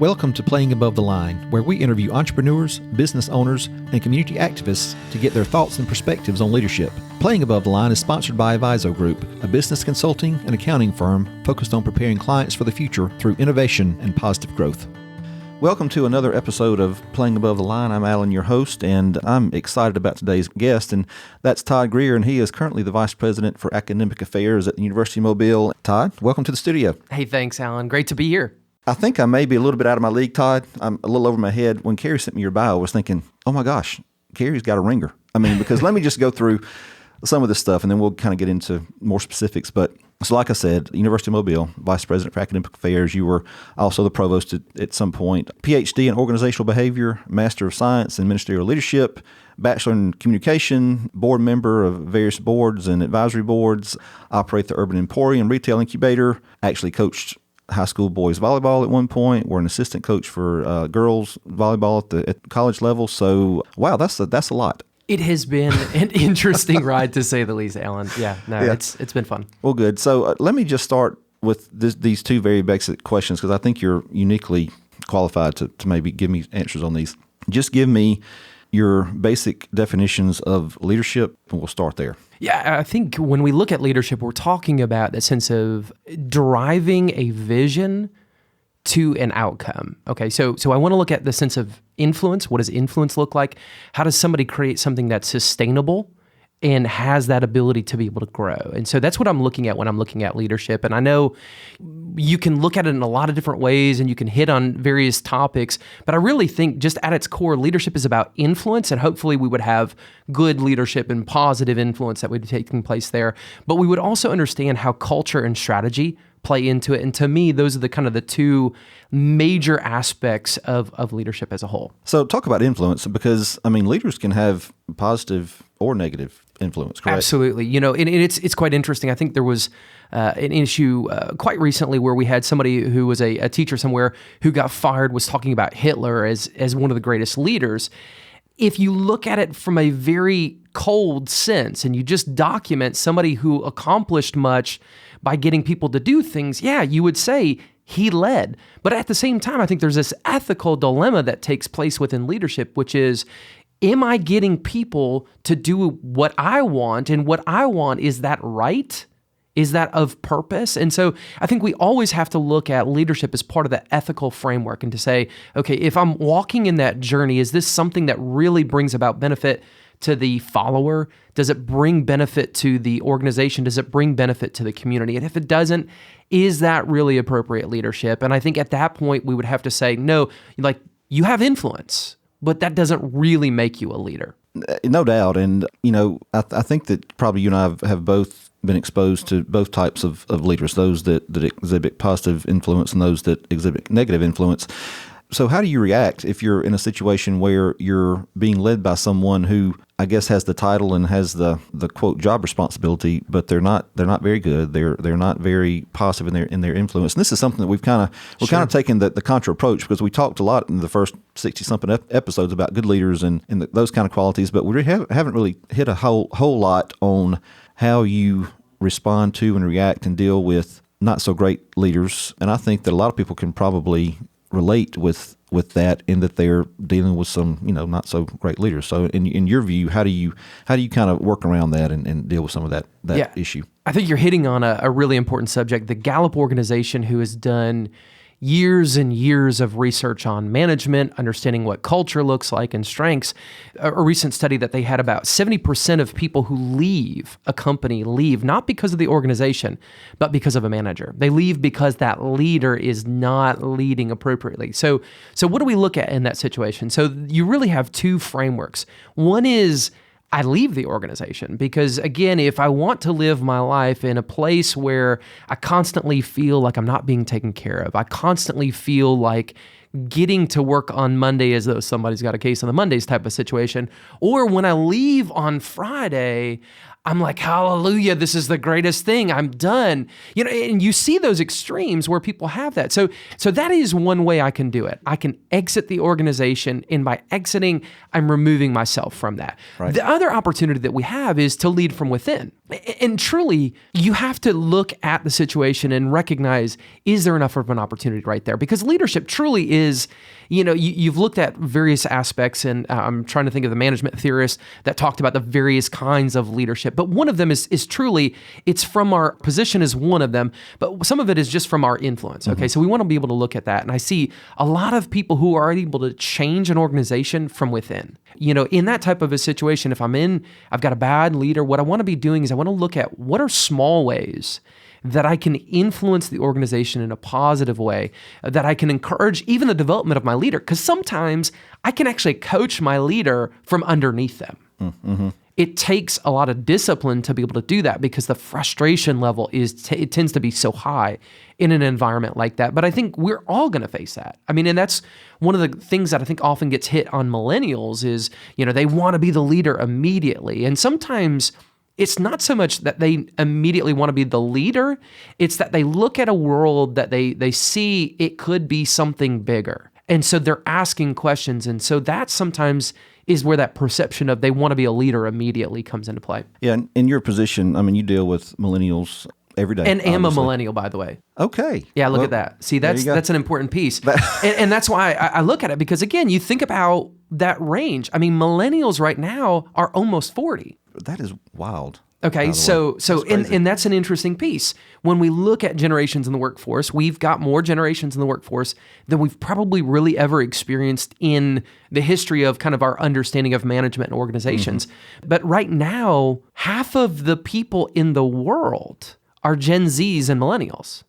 Welcome to Playing Above the Line, where we interview entrepreneurs, business owners, and community activists to get their thoughts and perspectives on leadership. Playing Above the Line is sponsored by Aviso Group, a business consulting and accounting firm focused on preparing clients for the future through innovation and positive growth. Welcome to another episode of Playing Above the Line. I'm Alan, your host, and I'm excited about today's guest, and that's Todd Greer, and he is currently the Vice President for Academic Affairs at the University of Mobile. Todd, welcome to the studio. Hey, thanks, Alan. Great to be here. I think I may be a little bit out of my league, Todd. I'm a little over my head. When Carrie sent me your bio, I was thinking, oh my gosh, Carrie's got a ringer. Because let me just go through some of this stuff, and then we'll kind of get into more specifics. But so like I said, University of Mobile, Vice President for Academic Affairs. You were also the provost at some point. PhD in Organizational Behavior, Master of Science in Ministerial Leadership, Bachelor in Communication, board member of various boards and advisory boards, operate the Urban Emporium Retail Incubator, actually coached high school boys volleyball at one point. We're an assistant coach for girls volleyball at college level. So, wow, that's a lot. It has been an interesting ride, to say the least, Alan. Yeah. It's been fun. Well, good. So let me just start with these two very basic questions, because I think you're uniquely qualified to maybe give me answers on these. Just give me your basic definitions of leadership, and we'll start there. Yeah, I think when we look at leadership, we're talking about the sense of driving a vision to an outcome. Okay, so I want to look at the sense of influence. What does influence look like? How does somebody create something that's sustainable and has that ability to be able to grow? And so that's what I'm looking at when I'm looking at leadership. And I know you can look at it in a lot of different ways and you can hit on various topics, but I really think just at its core, leadership is about influence, and hopefully we would have good leadership and positive influence that would be taking place there. But we would also understand how culture and strategy play into it. And to me, those are the two major aspects of leadership as a whole. So talk about influence, because leaders can have positive or negative influence, correct? Absolutely. And it's quite interesting. I think there was an issue quite recently where we had somebody who was a teacher somewhere who got fired, was talking about Hitler as one of the greatest leaders. If you look at it from a very cold sense and you just document somebody who accomplished much by getting people to do things, yeah, you would say he led. But at the same time, I think there's this ethical dilemma that takes place within leadership, which is, am I getting people to do what I want? And what I want, is that right? Is that of purpose? And so I think we always have to look at leadership as part of the ethical framework and to say, okay, if I'm walking in that journey, is this something that really brings about benefit to the follower? Does it bring benefit to the organization? Does it bring benefit to the community? And if it doesn't, is that really appropriate leadership? And I think at that point, we would have to say, no, you have influence, but that doesn't really make you a leader. No doubt. And, I think that probably you and I have both been exposed to both types of leaders, those that exhibit positive influence and those that exhibit negative influence. So how do you react if you're in a situation where you're being led by someone who, I guess, has the title and has the quote job responsibility, but they're not very good. They're not very positive in their influence. And this is something that we're kind of taking the contra approach, because we talked a lot in the first 60-something episodes about good leaders and those kind of qualities, but we haven't really hit a whole lot on how you respond to and react and deal with not so great leaders. And I think that a lot of people can probably relate with that, in that they're dealing with some not so great leaders. So in your view, how do you kind of work around that and deal with some of that issue? I think you're hitting on a really important subject. The Gallup organization, who has done years and years of research on management, understanding what culture looks like and strengths, a recent study that they had, about 70% of people who leave a company leave not because of the organization, but because of a manager. They leave because that leader is not leading appropriately. So what do we look at in that situation? So you really have two frameworks. One is, I leave the organization because, again, if I want to live my life in a place where I constantly feel like I'm not being taken care of, I constantly feel like getting to work on Monday as though somebody's got a case on the Mondays type of situation, or when I leave on Friday, I'm like, hallelujah, this is the greatest thing, I'm done. And you see those extremes where people have that. So that is one way I can do it. I can exit the organization, and by exiting, I'm removing myself from that. Right. The other opportunity that we have is to lead from within. And truly, you have to look at the situation and recognize, is there enough of an opportunity right there? Because leadership truly is, you've looked at various aspects, and I'm trying to think of the management theorists that talked about the various kinds of leadership. But one of them is truly, it's from our position is one of them, but some of it is just from our influence. Okay, so we want to be able to look at that. And I see a lot of people who are able to change an organization from within. In that type of a situation, if I've got a bad leader, what I want to be doing is I want to look at what are small ways that I can influence the organization in a positive way, that I can encourage even the development of my leader. Because sometimes I can actually coach my leader from underneath them. Mm-hmm. It takes a lot of discipline to be able to do that because the frustration level it tends to be so high in an environment like that. But I think we're all going to face that. And that's one of the things that I think often gets hit on millennials is, they want to be the leader immediately. And sometimes it's not so much that they immediately want to be the leader, it's that they look at a world that they see it could be something bigger. And so they're asking questions. And so that sometimes is where that perception of they want to be a leader immediately comes into play. Yeah, in your position, you deal with millennials every day. And am a millennial, by the way. Okay. Yeah, look at that. See, that's an important piece. and that's why I look at it, because again, you think about that range. Millennials right now are almost 40. That is wild. Okay, so and that's an interesting piece. When we look at generations in the workforce, we've got more generations in the workforce than we've probably really ever experienced in the history of kind of our understanding of management and organizations. Mm-hmm. But right now, half of the people in the world are Gen Zs and millennials.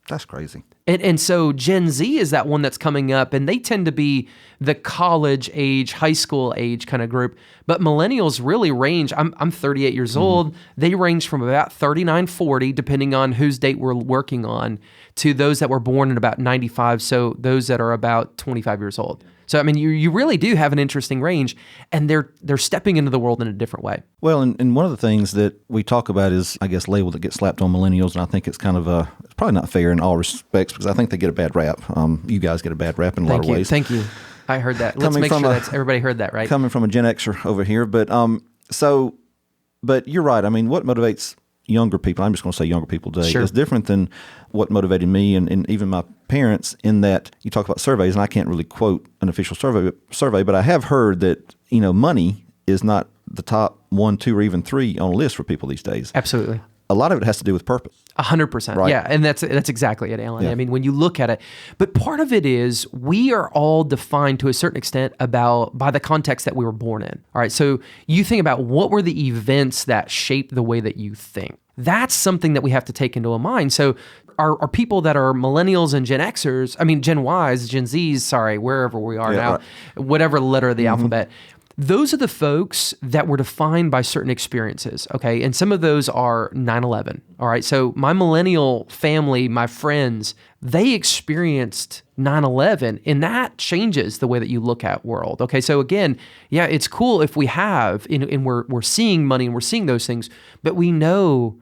That's crazy. And so Gen Z is that one that's coming up, and they tend to be the college age, high school age kind of group. But millennials really range. I'm 38 years old. They range from about 39, 40, depending on whose date we're working on, to those that were born in about 95. So those that are about 25 years old. So, you really do have an interesting range, and they're stepping into the world in a different way. Well, and one of the things that we talk about is, I guess, label that gets slapped on millennials, and I think it's kind of it's probably not fair in all respects, because I think they get a bad rap. You guys get a bad rap in a lot of ways. Thank you. I heard that. Let's make sure that's everybody heard that, right? Coming from a Gen Xer over here, but you're right. What motivates younger people, I'm just going to say younger people today, is different than what motivated me and even my parents, in that you talk about surveys, and I can't really quote an official survey, but I have heard that, money is not the top 1, 2, or even 3 on a list for people these days. Absolutely. A lot of it has to do with purpose. 100%. Right? Yeah, and that's exactly it, Alan. Yeah. When you look at it, but part of it is we are all defined to a certain extent by the context that we were born in. All right, so you think about what were the events that shaped the way that you think. That's something that we have to take into mind. So are people that are millennials and Gen Xers, Gen Ys, Gen Zs, wherever we are now, right. Whatever letter of the alphabet, those are the folks that were defined by certain experiences, okay? And some of those are 9/11, all right? So my millennial family, my friends, they experienced 9/11, and that changes the way that you look at world, okay? So again, yeah, it's cool if we have, and we're seeing money and we're seeing those things, but we know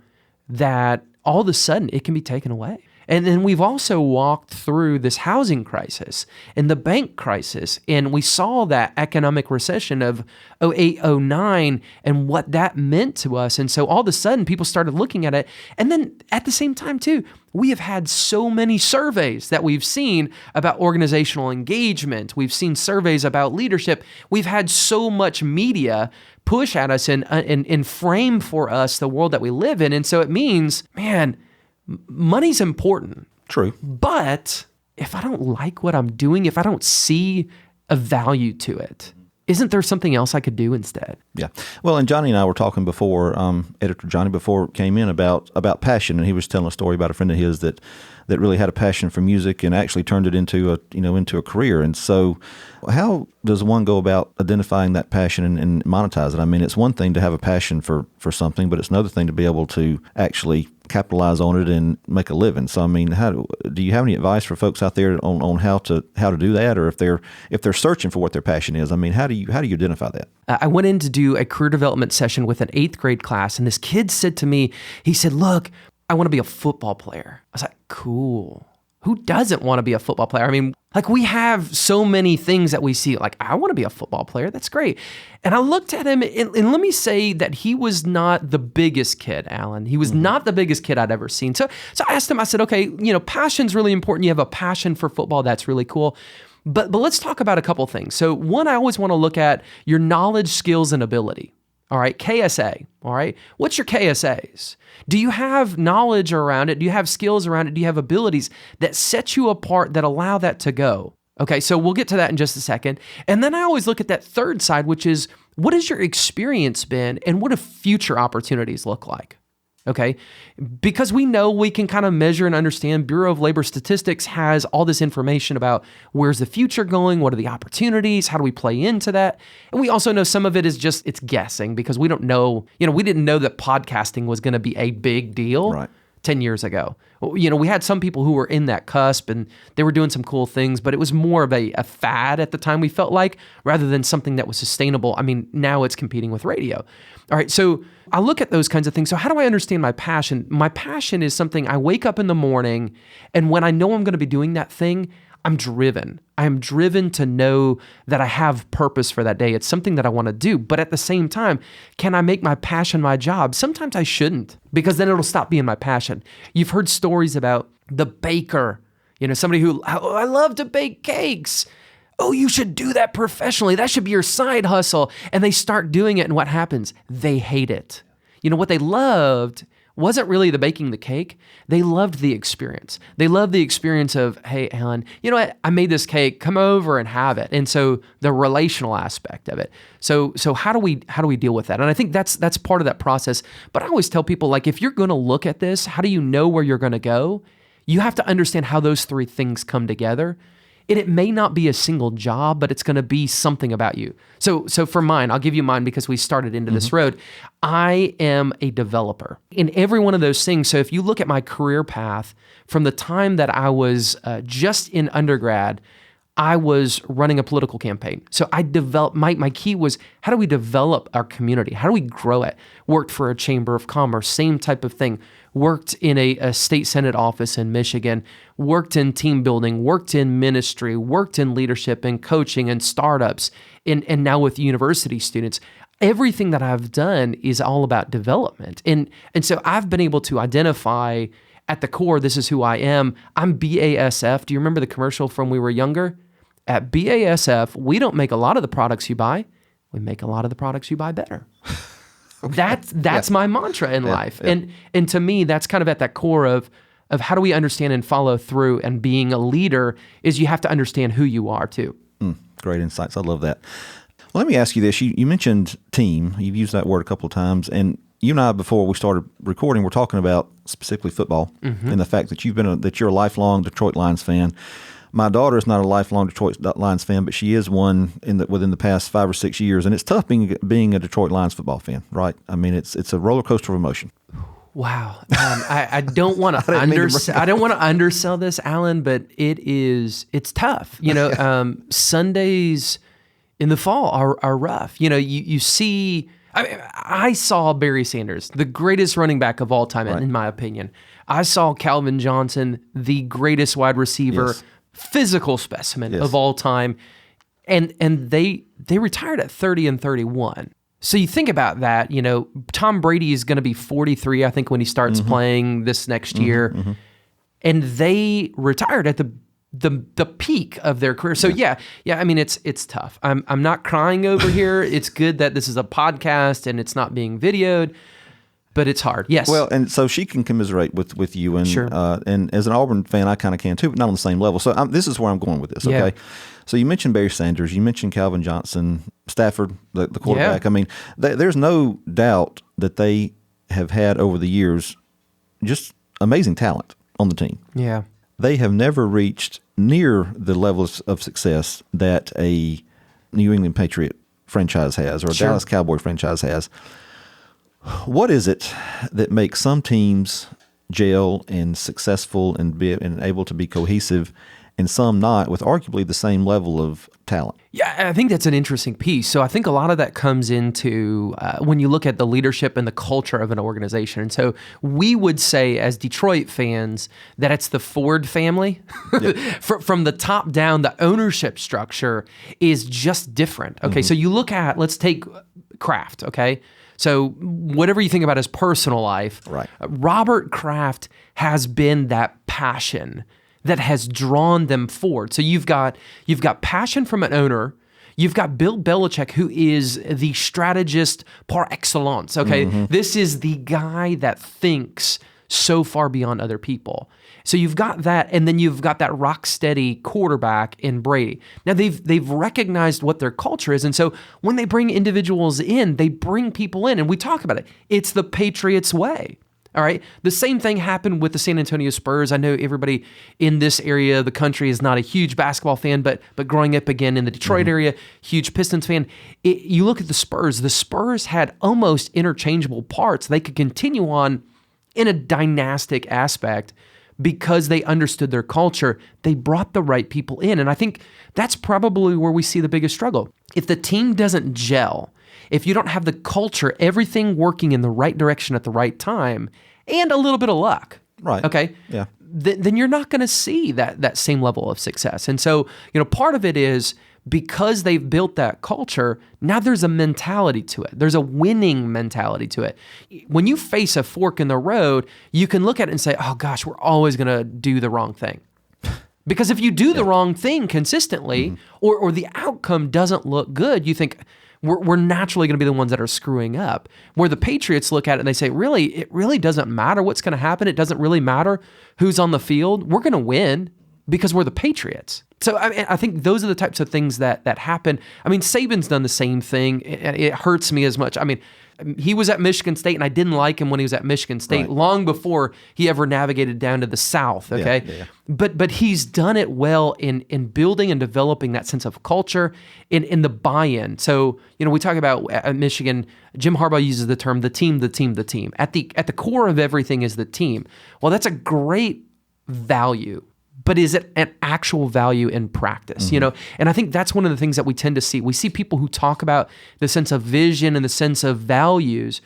that all of a sudden it can be taken away. And then we've also walked through this housing crisis and the bank crisis, and we saw that economic recession of 2008, 2009 and what that meant to us. And so all of a sudden people started looking at it. And then at the same time too, we have had so many surveys that we've seen about organizational engagement. We've seen surveys about leadership. We've had so much media push at us and frame for us the world that we live in. And so it means, man, money's important. True. But if I don't like what I'm doing, if I don't see a value to it, isn't there something else I could do instead? Yeah. Well, and Johnny and I were talking before, Editor Johnny before came in about passion, and he was telling a story about a friend of his that really had a passion for music and actually turned it into a career. And so how does one go about identifying that passion and monetize it? It's one thing to have a passion for something, but it's another thing to be able to actually capitalize on it and make a living. So, how do you have any advice for folks out there on how to do that, or if they're searching for what their passion is? How do you identify that? I went in to do a career development session with an 8th grade class, and this kid said to me, he said, "Look, I want to be a football player." I was like, "Cool. who doesn't want to be a football player? I mean, like we have so many things that we see, like, I want to be a football player. That's great. And I looked at him, and let me say that he was not the biggest kid, Alan. He was not the biggest kid I'd ever seen. So I asked him, I said, okay, passion's really important. You have a passion for football. That's really cool. But let's talk about a couple things. So one, I always want to look at your knowledge, skills, and ability. All right, KSA, all right? What's your KSAs? Do you have knowledge around it? Do you have skills around it? Do you have abilities that set you apart that allow that to go? Okay, so we'll get to that in just a second. And then I always look at that third side, which is, what has your experience been and what do future opportunities look like? Okay, because we know we can kind of measure and understand. Bureau of Labor Statistics has all this information about where's the future going, what are the opportunities, how do we play into that? And we also know some of it is just, it's guessing because we don't know, we didn't know that podcasting was going to be a big deal 10 years ago. We had some people who were in that cusp and they were doing some cool things, but it was more of a fad at the time, we felt like, rather than something that was sustainable. I mean, now it's competing with radio. All right, so I look at those kinds of things. So how do I understand my passion? My passion is something I wake up in the morning, and when I know I'm going to be doing that thing, I'm driven. I'm driven to know that I have purpose for that day. It's something that I want to do. But at the same time, can I make my passion my job? Sometimes I shouldn't, because then it'll stop being my passion. You've heard stories about the baker, somebody who, oh, I love to bake cakes. Oh, you should do that professionally. That should be your side hustle. And they start doing it, and what happens? They hate it. What they loved wasn't really the baking the cake. They loved the experience. They loved the experience of, hey, Alan, you know what? I made this cake. Come over and have it. And so the relational aspect of it. So how do we deal with that? And I think that's part of that process. But I always tell people, like, if you're going to look at this, how do you know where you're going to go? You have to understand how those three things come together. And it may not be a single job, but it's going to be something about you. So for mine, I'll give you mine because we started into this road. I am a developer in every one of those things. So if you look at my career path from the time that I was just in undergrad, I was running a political campaign. So I developed, my key was, how do we develop our community? How do we grow it? Worked for a chamber of commerce, same type of thing. Worked in a state senate office in Michigan, worked in team building, worked in ministry, worked in leadership and coaching and startups, and now with university students. Everything that I've done is all about development. And so I've been able to identify at the core, this is who I am. I'm BASF. Do you remember the commercial from when we were younger? At BASF, we don't make a lot of the products you buy. We make a lot of the products you buy better. That's my mantra in life. Yeah. And to me, that's kind of at that core of how do we understand and follow through, and being a leader is you have to understand who you are too. Great insights. I love that. Well, let me ask you this. You mentioned team. You've used that word a couple of times. And you and I, before we started recording, we're talking about specifically football and the fact that you're a lifelong Detroit Lions fan. My daughter is not a lifelong Detroit Lions fan, but she is one within the past 5 or 6 years, and it's tough being a Detroit Lions football fan, right? I mean, it's a roller coaster of emotion. Wow, I don't want to I don't want to undersell this, Alan, but it's tough. Sundays in the fall are rough. You see. I saw Barry Sanders, the greatest running back of all time, in my opinion. I saw Calvin Johnson, the greatest wide receiver. Yes. Physical specimen of all time, and they retired at 30 and 31. So you think about that, Tom Brady is going to be 43, I think, when he starts playing this next year, and they retired at the peak of their career. So yeah, I mean, it's tough. I'm not crying over here. It's good that this is a podcast and it's not being videoed. But it's hard, yes. Well, and so she can commiserate with you, and sure. And as an Auburn fan, I kind of can too, but not on the same level. So this is where I'm going with this. Okay, yeah. So you mentioned Barry Sanders, you mentioned Calvin Johnson, Stafford, the quarterback. Yeah. I mean, there's no doubt that they have had over the years just amazing talent on the team. Yeah, they have never reached near the levels of success that a New England Patriot franchise has, or a Dallas Cowboy franchise has. What is it that makes some teams gel and successful and able to be cohesive, and some not, with arguably the same level of talent. Yeah, I think that's an interesting piece. So I think a lot of that comes into when you look at the leadership and the culture of an organization. And so we would say as Detroit fans that it's the Ford family. Yep. From the top down, the ownership structure is just different. Okay, so you look at, let's take Kraft, okay? So whatever you think about his personal life, right. Robert Kraft has been that passion that has drawn them forward. So you've got passion from an owner. You've got Bill Belichick, who is the strategist par excellence. Okay, this is the guy that thinks so far beyond other people. So you've got that, and then you've got that rock steady quarterback in Brady. Now they've recognized what their culture is, and so when they bring individuals in, they bring people in, and we talk about it. It's the Patriots way. All right. The same thing happened with the San Antonio Spurs. I know everybody in this area of the country is not a huge basketball fan, but growing up again in the Detroit area, huge Pistons fan. You look at the Spurs had almost interchangeable parts. They could continue on in a dynastic aspect because they understood their culture. They brought the right people in. And I think that's probably where we see the biggest struggle. If the team doesn't gel, if you don't have the culture, everything working in the right direction at the right time, and a little bit of luck, right? Okay, yeah. Then you're not going to see that same level of success. And so, part of it is because they've built that culture. Now there's a mentality to it. There's a winning mentality to it. When you face a fork in the road, you can look at it and say, "Oh gosh, we're always going to do the wrong thing." Because if you do the wrong thing consistently, or the outcome doesn't look good, you think, we're naturally going to be the ones that are screwing up. Where the Patriots look at it and they say, really, it really doesn't matter what's going to happen. It doesn't really matter who's on the field. We're going to win because we're the Patriots. So I think those are the types of things that happen. I mean, Saban's done the same thing. It hurts me as much. I mean, he was at Michigan State, and I didn't like him when he was at Michigan State long before he ever navigated down to the South, okay? Yeah. But he's done it well in building and developing that sense of culture, in the buy-in. So, we talk about at Michigan, Jim Harbaugh uses the term the team. At the core of everything is the team. Well, that's a great value. But is it an actual value in practice? And I think that's one of the things that we tend to see. We see people who talk about the sense of vision and the sense of values,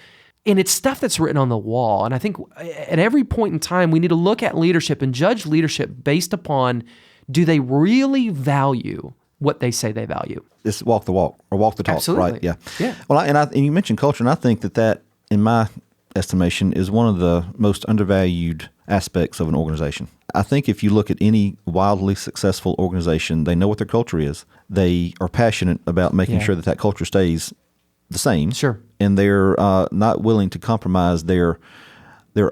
and it's stuff that's written on the wall. And I think at every point in time, we need to look at leadership and judge leadership based upon, do they really value what they say they value? It's walk the walk or walk the talk, Absolutely. right? Yeah. Yeah. Well, and you mentioned culture, and I think that, in my estimation, is one of the most undervalued aspects of an organization. I think if you look at any wildly successful organization, they know what their culture is. They are passionate about making sure that culture stays the same. Sure. And they're not willing to compromise their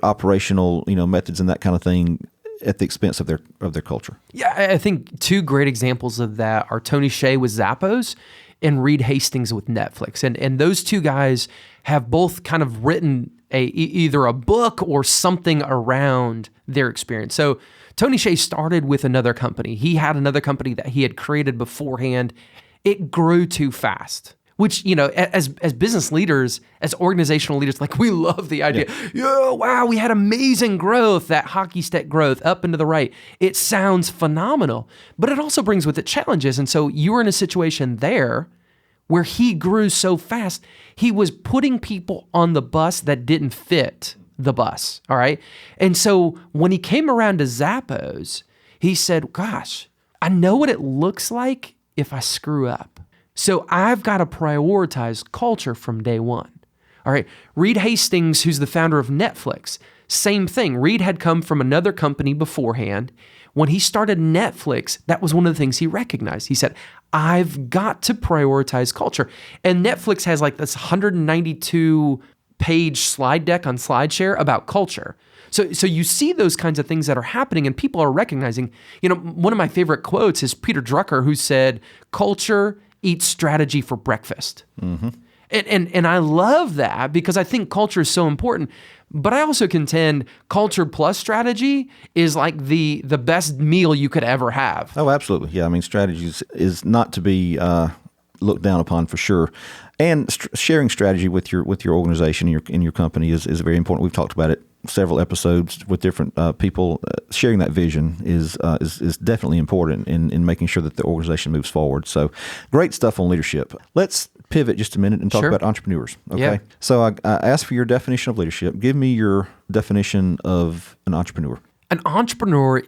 operational methods and that kind of thing at the expense of their culture. Yeah, I think two great examples of that are Tony Hsieh with Zappos and Reed Hastings with Netflix. And those two guys have both kind of written either a book or something around their experience. So Tony Hsieh started with another company. He had another company that he had created beforehand. It grew too fast, which, as business leaders, as organizational leaders, like, we love the idea. Yeah, wow, we had amazing growth, that hockey stick growth up and to the right. It sounds phenomenal, but it also brings with it challenges. And so you were in a situation there where he grew so fast, he was putting people on the bus that didn't fit the bus, all right? And so when he came around to Zappos, he said, gosh, I know what it looks like if I screw up. So I've got to prioritize culture from day one, all right? Reed Hastings, who's the founder of Netflix, same thing. Reed had come from another company beforehand. When he started Netflix, that was one of the things he recognized. He said, I've got to prioritize culture. And Netflix has like this 192-page slide deck on SlideShare about culture. So you see those kinds of things that are happening, and people are recognizing. One of my favorite quotes is Peter Drucker, who said, culture eats strategy for breakfast. Mm-hmm. And I love that, because I think culture is so important. But I also contend culture plus strategy is like the best meal you could ever have. Oh, absolutely. Yeah, I mean, strategy is not to be looked down upon, for sure. And sharing strategy with your organization and your company is very important. We've talked about it several episodes with different people. Sharing that vision is definitely important in making sure that the organization moves forward. So great stuff on leadership. Let's pivot just a minute and talk about entrepreneurs. Okay. Yeah. So I asked for your definition of leadership. Give me your definition of an entrepreneur. An entrepreneur,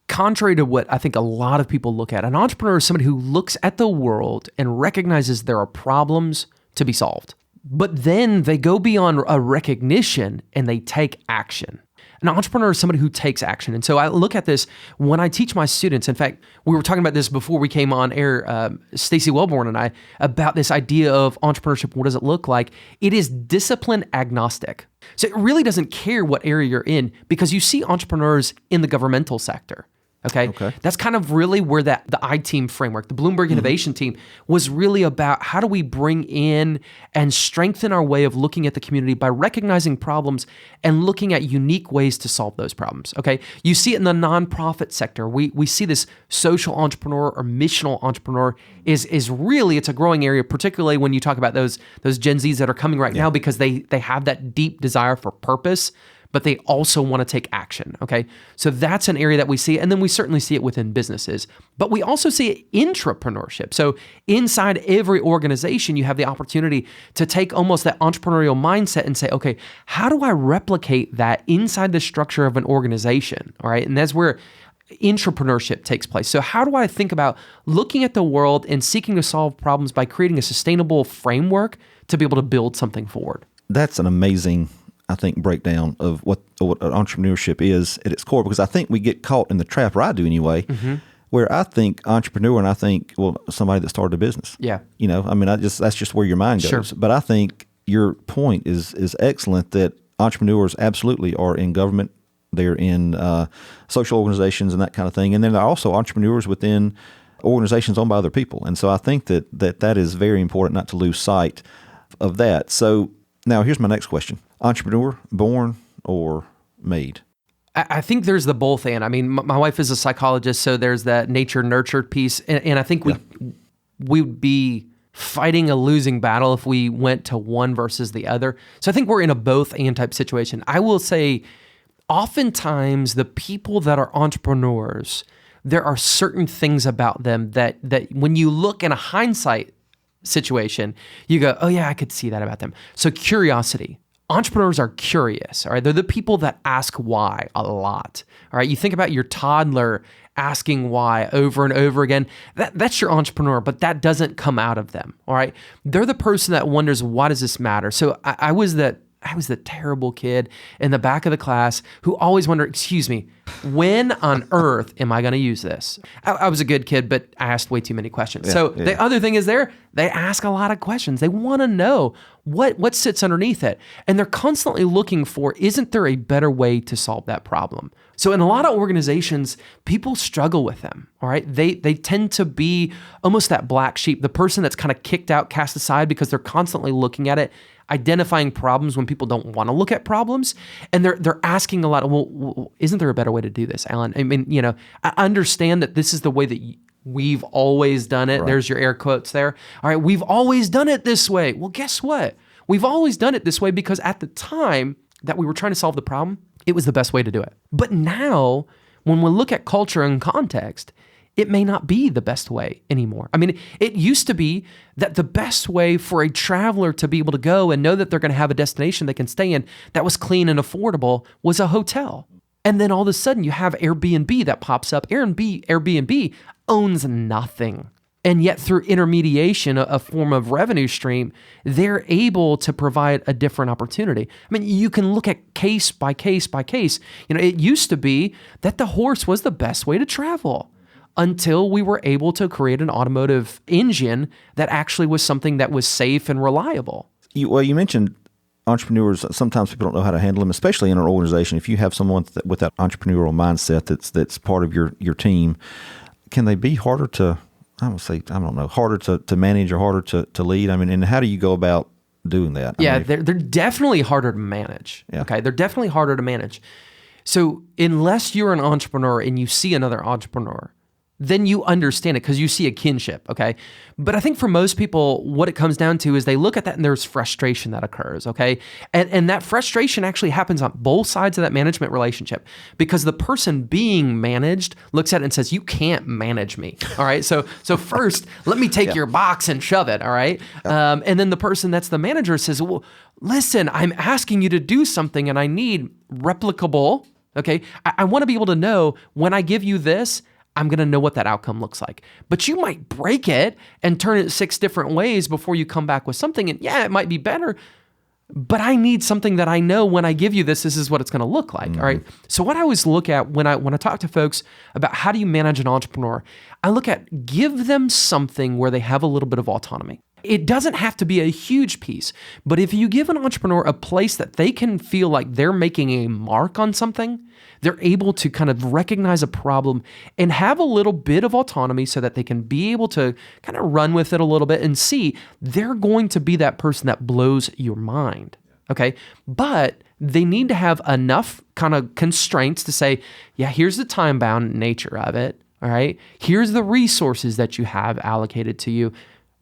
contrary to what I think a lot of people look at, an entrepreneur is somebody who looks at the world and recognizes there are problems to be solved. But then they go beyond a recognition and they take action. An entrepreneur is somebody who takes action. And so I look at this when I teach my students. In fact, we were talking about this before we came on air, Stacey Wellborn and I, about this idea of entrepreneurship. What does it look like? It is discipline agnostic. So it really doesn't care what area you're in, because you see entrepreneurs in the governmental sector. Okay. That's kind of really where the I-Team framework, the Bloomberg Innovation Team, was really about how do we bring in and strengthen our way of looking at the community by recognizing problems and looking at unique ways to solve those problems. Okay. You see it in the nonprofit sector. We see this social entrepreneur or missional entrepreneur is really, it's a growing area, particularly when you talk about those Gen Zs that are coming right now, because they have that deep desire for purpose, but they also want to take action, okay? So that's an area that we see, and then we certainly see it within businesses. But we also see intrapreneurship. So inside every organization, you have the opportunity to take almost that entrepreneurial mindset and say, okay, how do I replicate that inside the structure of an organization, all right? And that's where intrapreneurship takes place. So how do I think about looking at the world and seeking to solve problems by creating a sustainable framework to be able to build something forward? That's an amazing, I think, breakdown of what entrepreneurship is at its core, because I think we get caught in the trap, or I do anyway, where I think entrepreneur and I think, well, somebody that started a business. Yeah. You know, I mean, that's just where your mind goes. Sure. But I think your point is excellent, that entrepreneurs absolutely are in government. They're in social organizations and that kind of thing. And then they're also entrepreneurs within organizations owned by other people. And so I think that is very important not to lose sight of that. So now here's my next question. Entrepreneur, born or made? I think there's the both and. I mean, my wife is a psychologist, so there's that nature-nurture piece. And I think we would be fighting a losing battle if we went to one versus the other. So I think we're in a both and type situation. I will say, oftentimes the people that are entrepreneurs, there are certain things about them that when you look in a hindsight situation, you go, oh yeah, I could see that about them. So curiosity. Entrepreneurs are curious, all right? They're the people that ask why a lot, all right? You think about your toddler asking why over and over again. That's your entrepreneur, but that doesn't come out of them, all right? They're the person that wonders, why does this matter? So I was the terrible kid in the back of the class who always wondered, excuse me, when on earth am I going to use this? I was a good kid, but I asked way too many questions. The other thing is they ask a lot of questions. They want to know what sits underneath it. And they're constantly looking for, isn't there a better way to solve that problem? So in a lot of organizations, people struggle with them, all right? They tend to be almost that black sheep, the person that's kind of kicked out, cast aside, because they're constantly looking at it, identifying problems when people don't want to look at problems. And they're asking a lot of, well, isn't there a better way to do this, Alan? I mean, you know, I understand that this is the way that we've always done it. Right. There's your air quotes there. All right, we've always done it this way. Well, guess what? We've always done it this way because at the time that we were trying to solve the problem, it was the best way to do it. But now, when we look at culture and context, it may not be the best way anymore. I mean, it used to be that the best way for a traveler to be able to go and know that they're going to have a destination they can stay in that was clean and affordable was a hotel. And then all of a sudden you have Airbnb that pops up. Airbnb owns nothing. And yet through intermediation, a form of revenue stream, they're able to provide a different opportunity. I mean, you can look at case by case by case. You know, it used to be that the horse was the best way to travel, until we were able to create an automotive engine that actually was something that was safe and reliable. You mentioned entrepreneurs. Sometimes people don't know how to handle them, especially in an organization. If you have someone with that entrepreneurial mindset that's part of your team, can they be harder to, harder to manage or harder to lead? I mean, and how do you go about doing that? Yeah, they're definitely harder to manage. Yeah. Okay, they're definitely harder to manage. So unless you're an entrepreneur and you see another entrepreneur, then you understand it because you see a kinship, okay? But I think for most people, what it comes down to is they look at that and there's frustration that occurs, okay? And that frustration actually happens on both sides of that management relationship because the person being managed looks at it and says, you can't manage me, all right? So first, let me take your box and shove it, all right? And then the person that's the manager says, well, listen, I'm asking you to do something and I need replicable, okay? I want to be able to know when I give you this, I'm going to know what that outcome looks like. But you might break it and turn it 6 different ways before you come back with something. And yeah, it might be better, but I need something that I know when I give you this is what it's going to look like. All right. So what I always look at when I talk to folks about how do you manage an entrepreneur, I look at give them something where they have a little bit of autonomy. It doesn't have to be a huge piece, but if you give an entrepreneur a place that they can feel like they're making a mark on something, they're able to kind of recognize a problem and have a little bit of autonomy so that they can be able to kind of run with it a little bit and see they're going to be that person that blows your mind. Okay. But they need to have enough kind of constraints to say, yeah, here's the time bound nature of it. All right. Here's the resources that you have allocated to you.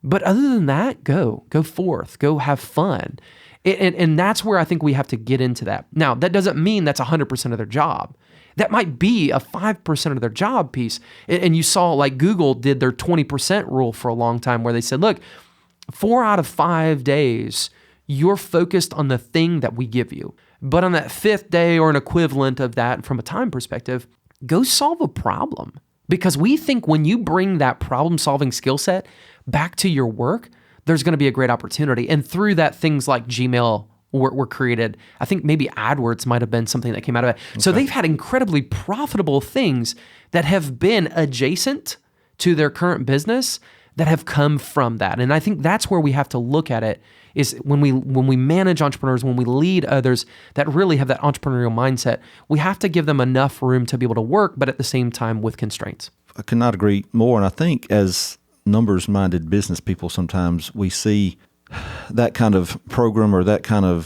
But other than that, go forth, go have fun. And that's where I think we have to get into that. Now, that doesn't mean that's 100% of their job. That might be a 5% of their job piece. And you saw like Google did their 20% rule for a long time where they said, look, 4 out of 5 days, you're focused on the thing that we give you. But on that 5th day or an equivalent of that from a time perspective, go solve a problem. Because we think when you bring that problem-solving skill set back to your work, there's going to be a great opportunity. And through that, things like Gmail were created. I think maybe AdWords might have been something that came out of it. Okay. So they've had incredibly profitable things that have been adjacent to their current business that have come from that. And I think that's where we have to look at it is when we manage entrepreneurs, when we lead others that really have that entrepreneurial mindset, we have to give them enough room to be able to work, but at the same time with constraints. I cannot agree more. And I think as numbers-minded business people, sometimes we see that kind of program or that kind of,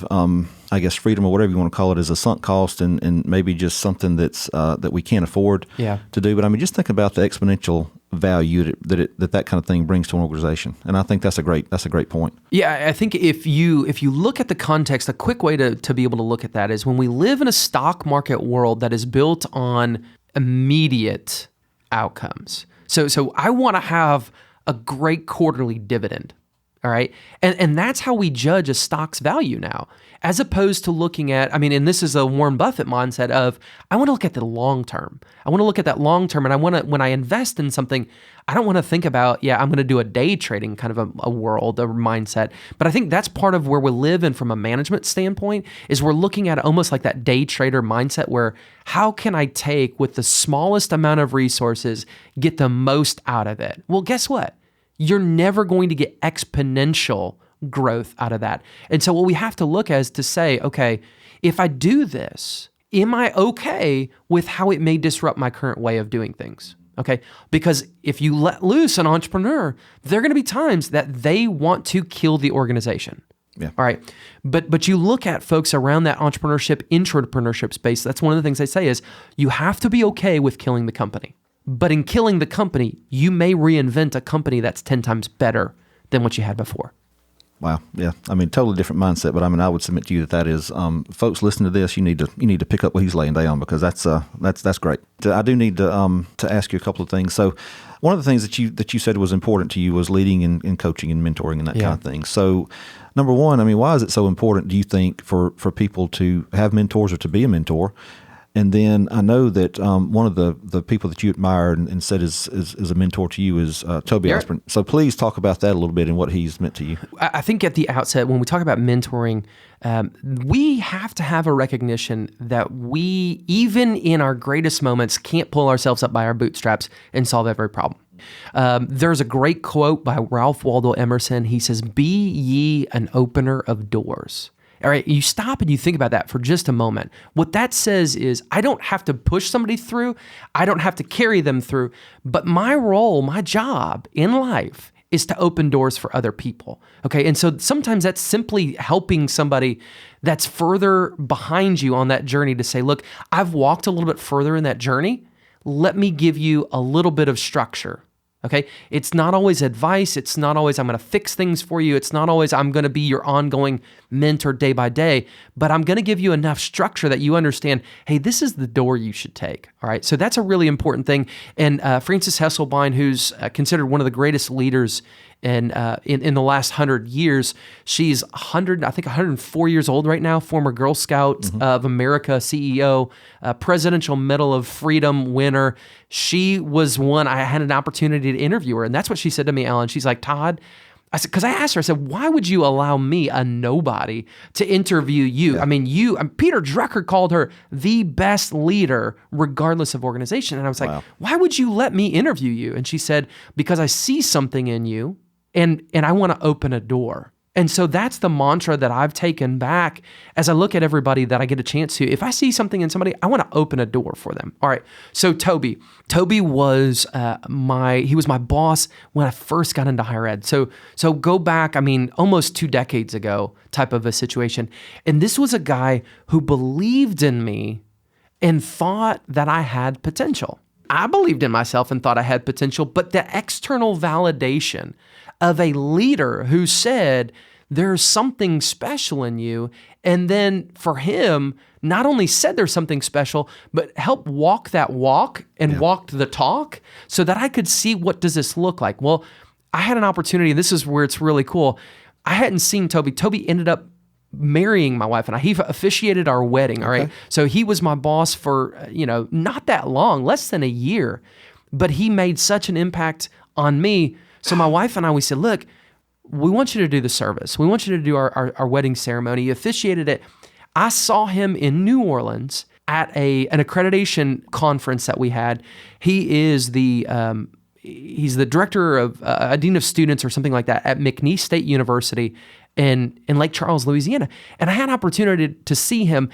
freedom or whatever you want to call it as a sunk cost and maybe just something that's that we can't afford to do. But I mean, just think about the exponential value that kind of thing brings to an organization. And I think that's a great point. Yeah, I think if you look at the context, a quick way to be able to look at that is when we live in a stock market world that is built on immediate outcomes. So I want to have a great quarterly dividend. All right. And that's how we judge a stock's value now, as opposed to looking at, and this is a Warren Buffett mindset of, I want to look at the long term. I want to look at that long term. And I want to, when I invest in something, I don't want to think about, I'm going to do a day trading kind of a world, a mindset. But I think that's part of where we live in from a management standpoint is we're looking at almost like that day trader mindset where how can I take with the smallest amount of resources, get the most out of it? Well, guess what? You're never going to get exponential growth out of that. And so what we have to look at is to say, okay, if I do this, am I okay with how it may disrupt my current way of doing things? Okay, because if you let loose an entrepreneur, there are going to be times that they want to kill the organization. Yeah. All right. But you look at folks around that entrepreneurship, intrapreneurship space, that's one of the things they say is you have to be okay with killing the company. But in killing the company, you may reinvent a company that's 10 times better than what you had before. Wow. Yeah. Totally different mindset, but I would submit to you that is, folks listening to this, you need to pick up what he's laying down because that's great. I do need to ask you a couple of things. So one of the things that you said was important to you was leading and coaching and mentoring and that kind of thing. So number one, why is it so important, do you think, for people to have mentors or to be a mentor? And then I know that one of the people that you admire and said is a mentor to you is Toby Osborne. So please talk about that a little bit and what he's meant to you. I think at the outset, when we talk about mentoring, we have to have a recognition that we, even in our greatest moments, can't pull ourselves up by our bootstraps and solve every problem. There's a great quote by Ralph Waldo Emerson. He says, "Be ye an opener of doors." All right, you stop and you think about that for just a moment. What that says is I don't have to push somebody through. I don't have to carry them through. But my role, my job in life is to open doors for other people. Okay, and so sometimes that's simply helping somebody that's further behind you on that journey to say, look, I've walked a little bit further in that journey. let me give you a little bit of structure. Okay. It's not always advice. It's not always I'm going to fix things for you. It's not always I'm going to be your ongoing mentor day by day, but I'm going to give you enough structure that you understand, hey, this is the door you should take. All right. So that's a really important thing. And Frances Hesselbein, who's considered one of the greatest leaders in the last 100 years, she's 104 years old right now, former Girl Scout of America CEO, Presidential Medal of Freedom winner. She was one, I had an opportunity to interview her, and that's what she said to me, Alan. She's like, Todd, I said, because I asked her, I said, why would you allow me, a nobody, to interview you? Yeah. I mean, Peter Drucker called her the best leader, regardless of organization. And I was like, wow. Why would you let me interview you? And she said, because I see something in you, and I want to open a door. And so that's the mantra that I've taken back as I look at everybody that I get a chance to. If I see something in somebody, I want to open a door for them. All right. So Toby was he was my boss when I first got into higher ed. So go back, almost 2 decades ago type of a situation. And this was a guy who believed in me and thought that I had potential. I believed in myself and thought I had potential, but the external validation of a leader who said, there's something special in you. And then for him, not only said there's something special, but helped walk that walk and walked the talk so that I could see, what does this look like? Well, I had an opportunity, and this is where it's really cool. I hadn't seen Toby. Toby ended up marrying my wife and I. He officiated our wedding, all right? So he was my boss for, not that long, less than a year, but he made such an impact on me. So my wife and I, we said, look, we want you to do the service. We want you to do our wedding ceremony. He officiated it. I saw him in New Orleans at an accreditation conference that we had. He is he's the director of a dean of students or something like that at McNeese State University in Lake Charles, Louisiana. And I had an opportunity to see him.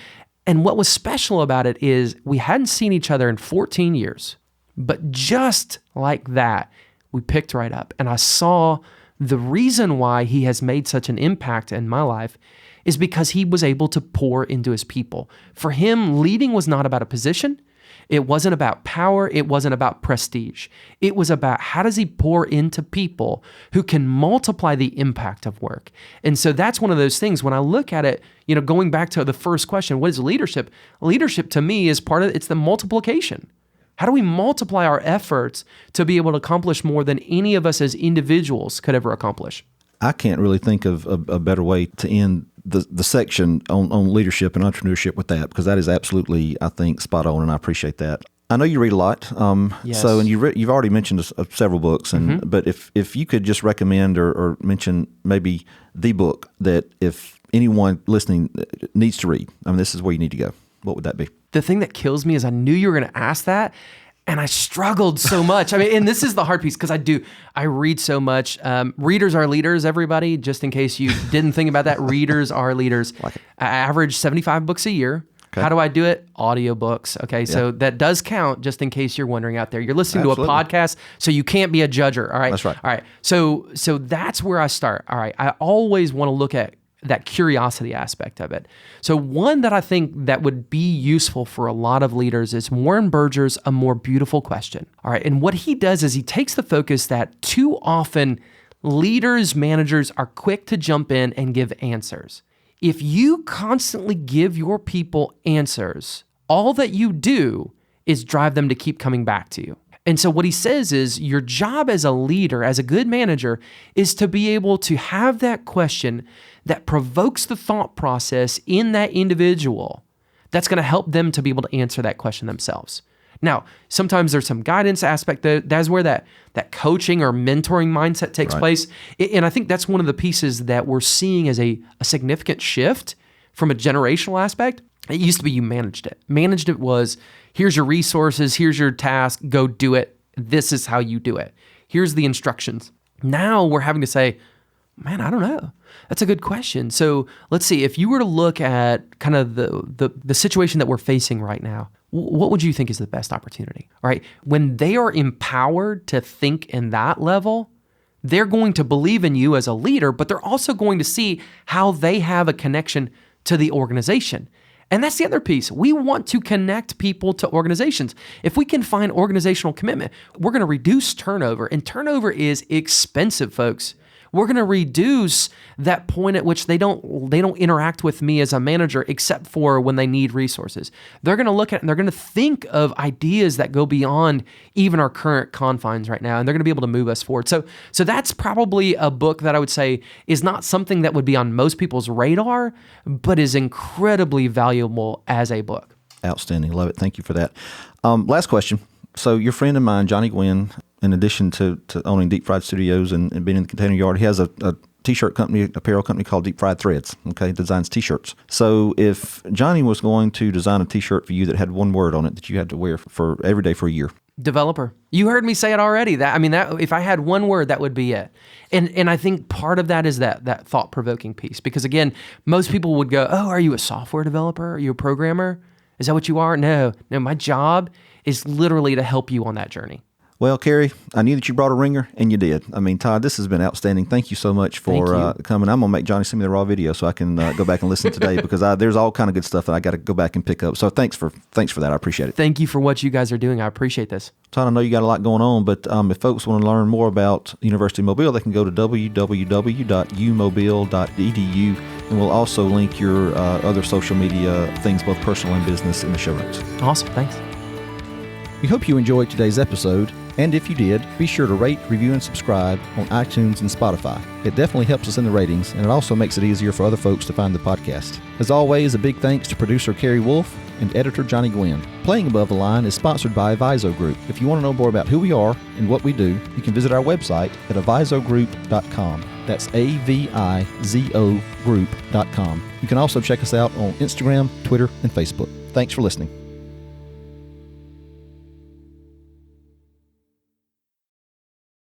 And what was special about it is we hadn't seen each other in 14 years, but just like that, we picked right up. And I saw the reason why he has made such an impact in my life is because he was able to pour into his people. For him, leading was not about a position. It wasn't about power. It wasn't about prestige. It was about how does he pour into people who can multiply the impact of work. And so that's one of those things when I look at it, going back to the first question, what is leadership? Leadership to me is it's the multiplication. How do we multiply our efforts to be able to accomplish more than any of us as individuals could ever accomplish? I can't really think of a better way to end the section on leadership and entrepreneurship with that, because that is absolutely, I think, spot on, and I appreciate that. I know you read a lot, yes. So and you've already mentioned several books, but if you could just recommend or mention maybe the book that if anyone listening needs to read, this is where you need to go, what would that be? The thing that kills me is I knew you were going to ask that, and I struggled so much. And this is the hard piece because I read so much. Readers are leaders, everybody, just in case you didn't think about that. Readers are leaders. I average 75 books a year. Okay. How do I do it? Audiobooks. Okay, so that does count, just in case you're wondering out there. You're listening to a podcast, so you can't be a judger, all right? That's right. All right, so that's where I start. All right, I always want to look at that curiosity aspect of it. So one that I think that would be useful for a lot of leaders is Warren Berger's A More Beautiful Question. All right. And what he does is he takes the focus that too often leaders, managers are quick to jump in and give answers. If you constantly give your people answers, all that you do is drive them to keep coming back to you. And so what he says is your job as a leader, as a good manager, is to be able to have that question that provokes the thought process in that individual that's going to help them to be able to answer that question themselves. Now, sometimes there's some guidance aspect. That's where that coaching or mentoring mindset takes place. And I think that's one of the pieces that we're seeing as a significant shift from a generational aspect. It used to be you managed it. Managed it was, here's your resources, here's your task, go do it. This is how you do it. Here's the instructions. Now we're having to say, man, I don't know. That's a good question. So let's see, if you were to look at kind of the situation that we're facing right now, what would you think is the best opportunity? All right. When they are empowered to think in that level, they're going to believe in you as a leader, but they're also going to see how they have a connection to the organization. And that's the other piece. We want to connect people to organizations. If we can find organizational commitment, we're going to reduce turnover. And turnover is expensive, folks. We're going to reduce that point at which they don't interact with me as a manager except for when they need resources. They're going to look at it and they're going to think of ideas that go beyond even our current confines right now, and they're going to be able to move us forward. So that's probably a book that I would say is not something that would be on most people's radar, but is incredibly valuable as a book. Outstanding. Love it. Thank you for that. Last question. So your friend of mine, Johnny Gwynn, in addition to owning Deep Fried Studios and being in the Container Yard, he has a T-shirt company, apparel company called Deep Fried Threads. Okay, designs T-shirts. So if Johnny was going to design a T-shirt for you that had one word on it that you had to wear for every day for a year, developer. You heard me say it already. That if I had one word, that would be it. And I think part of that is that thought-provoking piece. Because again, most people would go, "Oh, are you a software developer? Are you a programmer? Is that what you are?" No. My job is literally to help you on that journey. Well, Carrie, I knew that you brought a ringer, and you did. I mean, Todd, this has been outstanding. Thank you so much for coming. I'm going to make Johnny send me the raw video so I can go back and listen today because there's all kind of good stuff that I got to go back and pick up. So thanks for that. I appreciate it. Thank you for what you guys are doing. I appreciate this. Todd, I know you got a lot going on, but if folks want to learn more about University of Mobile, they can go to www.umobile.edu, and we'll also link your other social media things, both personal and business, in the show notes. Awesome. Thanks. We hope you enjoyed today's episode, and if you did, be sure to rate, review, and subscribe on iTunes and Spotify. It definitely helps us in the ratings, and it also makes it easier for other folks to find the podcast. As always, a big thanks to producer Carrie Wolf and editor Johnny Gwynn. Playing Above the Line is sponsored by Aviso Group. If you want to know more about who we are and what we do, you can visit our website at avisogroup.com. That's AVIZO group.com. You can also check us out on Instagram, Twitter, and Facebook. Thanks for listening.